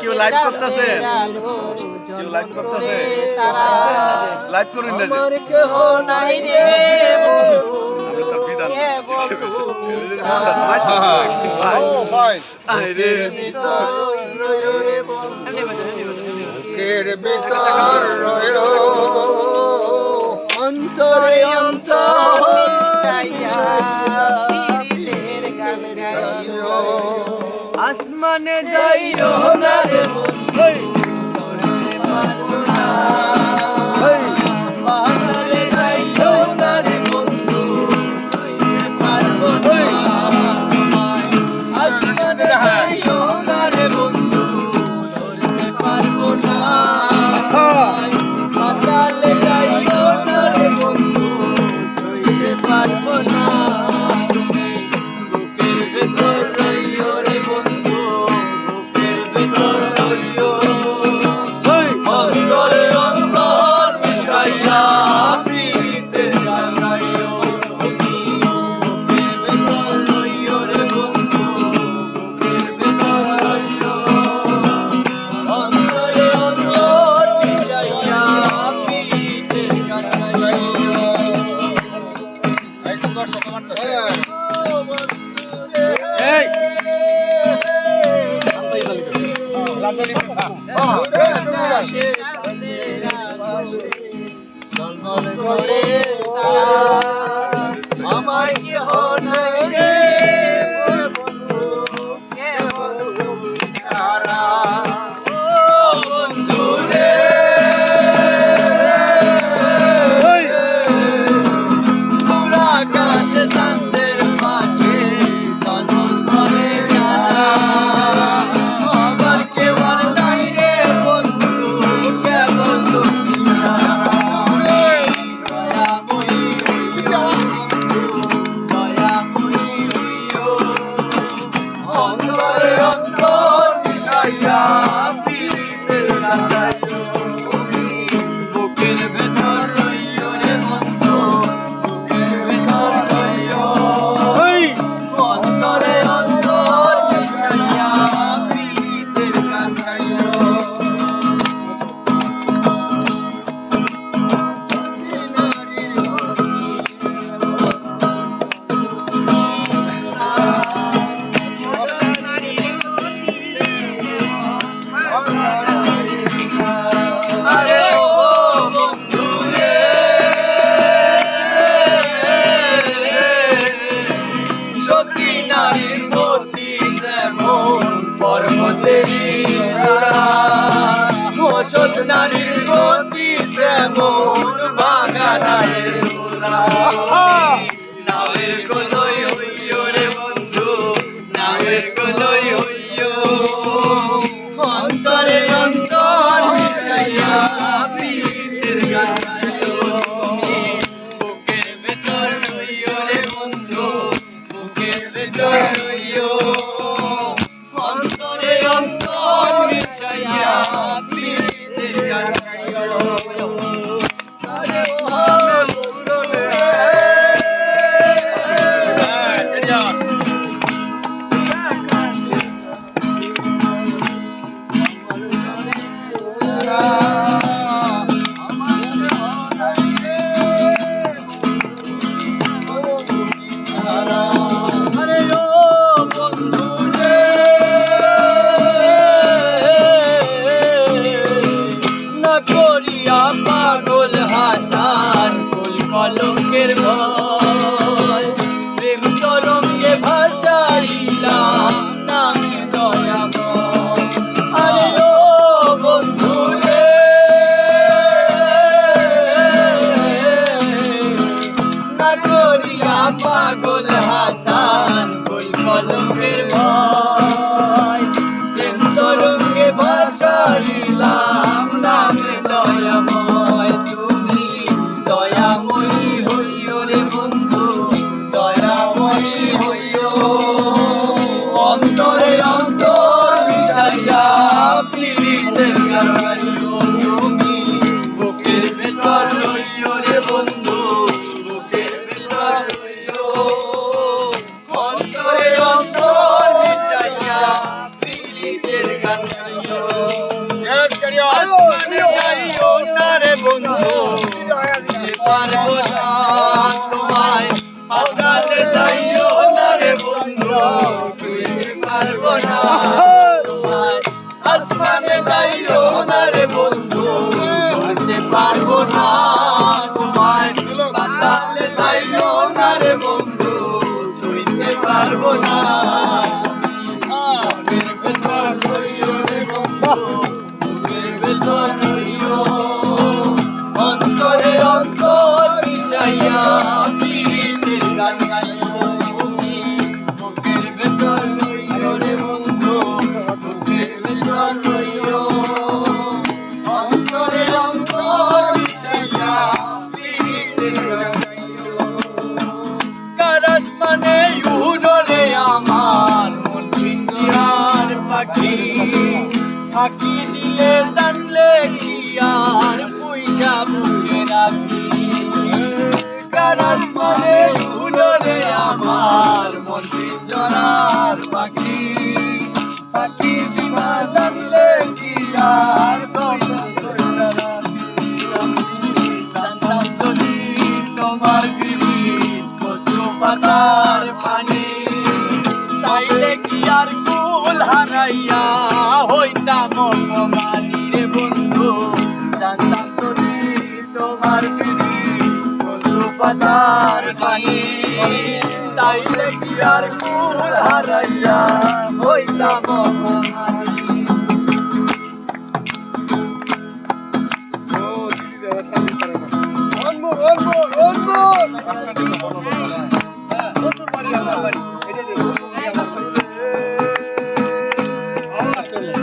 কেউ লাইভ করতেছেন? কেউ লাইভ করতেছে? লাইভ করুন না। আমার কেহ নাই রে বন্ধু, কেবল তুমি বুকের ভিতর রয় অন্তরে অন্তর আসমানে যাইও না রে বন্ধু, পাতালে যাইও না রে বন্ধু, পারবো না। আসমানে যাইও না রে বন্ধু, ধরতে পারবো না। পাতালে যাইও না রে বন্ধু, ধরতে পারবো না। বুকের ভেতর রইও রে বন্ধু, বুকের ভেতর রইও, অন্তরে অন্তর মিশাইয়া প্রীতের গান গাইও। বুকের ভেতর রইও রে বন্ধু, বুকের ভেতর রইও, অন্তরে অন্তর মিশাইয়া প্রীতের গান গাইও। আমার কেহ নাই রে বন্ধু, কেবল তুমি ছাড়া। ও বন্ধু রে, পুরা আকাশে চাঁদের পাশে জন্ম করে যারা। আমার কেউ নাই রে বন্ধু, কেবল তুমি ছাড়া। দয়াময়ী হইও বন্ধু, দয়াময়ী হইও, অন্তরে অন্তর মিশাইয়া প্রীতের গান গাইও। বুকের ভেতর রইও রে বন্ধু, বুকের ভেতর রইও, অন্তরে অন্তর মিশাইয়া প্রীতের গান গাইও। আরে ও বন্ধু রে, সতী নারীর প্রতি যেমন পর্বতেরই চূড়া, ও সৎ নারীর প্রতি যেমন বাগানের চূড়া। নামের কলই হইও রে বন্ধু, নামের কলই হইও, অন্তরে অন্তর মিশাইয়া প্রীতের গান গাইও। বুকের ভেতর রইও রে বন্ধু, বুকের ভেতর রইও, অন্তরে অন্তর মিশাইয়া প্রীতের গান গাইও। আরে ও বন্ধু রে, না তোমায় আসমানে যাইও না রে বন্ধু ধরতে পারবো না তোমায় পাতালে যাইও না রে বন্ধু ছুঁইতে পারবো না বুকের ভেতর রইও রে বন্ধু বুকের ভেতর রইও অন্তরে অন্তর মিশাইয়া পীড়িতের গান গাইও তুমি বুকের ভেতর রইও রে বন্ধু বুকের ভেতর রইও অন্তরে অন্তর মিশাইয়া পীড়িতের গান গাইও কারাস মানে উড়রে আমার মন পিঞ্জিরার পাখি ফাঁকি দিলে জানলে কি আর পুইটা বুকে রাখি কারাস মানে উড়রে আমার মন পিঞ্জিরার পাখি ফাঁকি দিবা জানলে কি আর পুইটা রাখি জানতাম যদি তোমার পিড়িত কচু পাতার পানি তাইলে কি আর কুল হারাইয়া হইতাম অপমানী রে বন্ধু জানতাম যদি তোমার পিড়িত কচু পাতার পানি তাইলে কি আর কুল হারাইয়া হইতাম অপমানী এটা